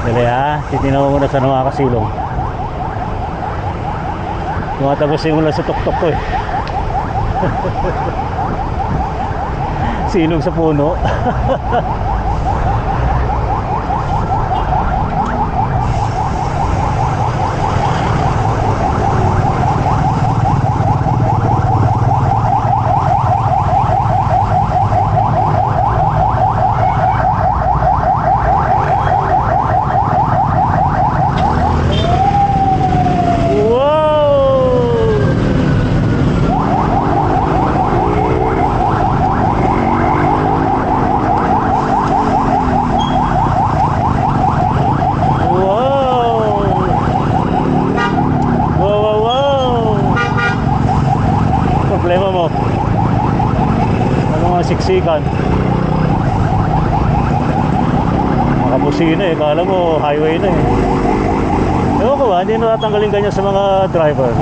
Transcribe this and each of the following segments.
Dali ha, titignan ko muna sa nakakasilong. Tumatagos yung mula sa tuktok ko eh. Silong sa puno. Problema mo ano nga siksikan, nakabusina eh, kala mo highway na eh. Ewan ko ba, hindi natatanggalin ganyan sa mga driver.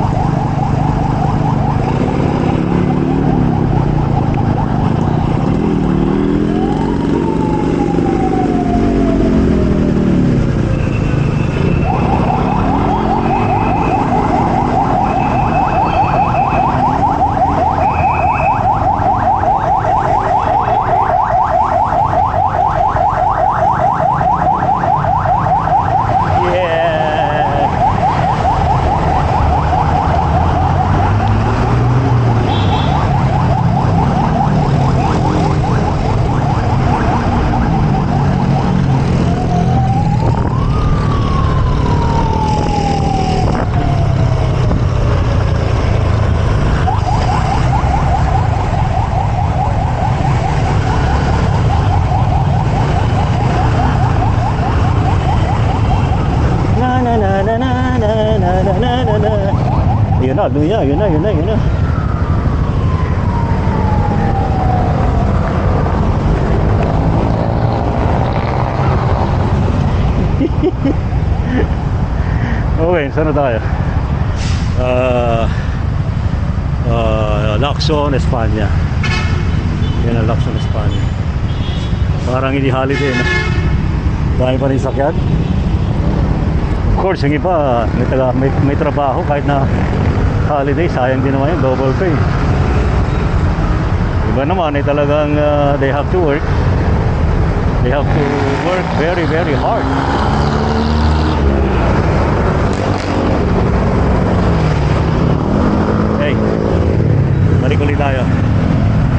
Yun na. Okay, saan na tayo? Lacson, Espanya. Yan ang Lacson, Espanya. Parang hindi holiday na. Dahil pa rin sakyan. Of course, yung iba may trabaho kahit na holiday, sayang din naman yun, double pay. Iba naman ay talagang they have to work very very hard. Hey, balik ulit tayo,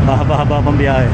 mahaba-haba pang biyahe.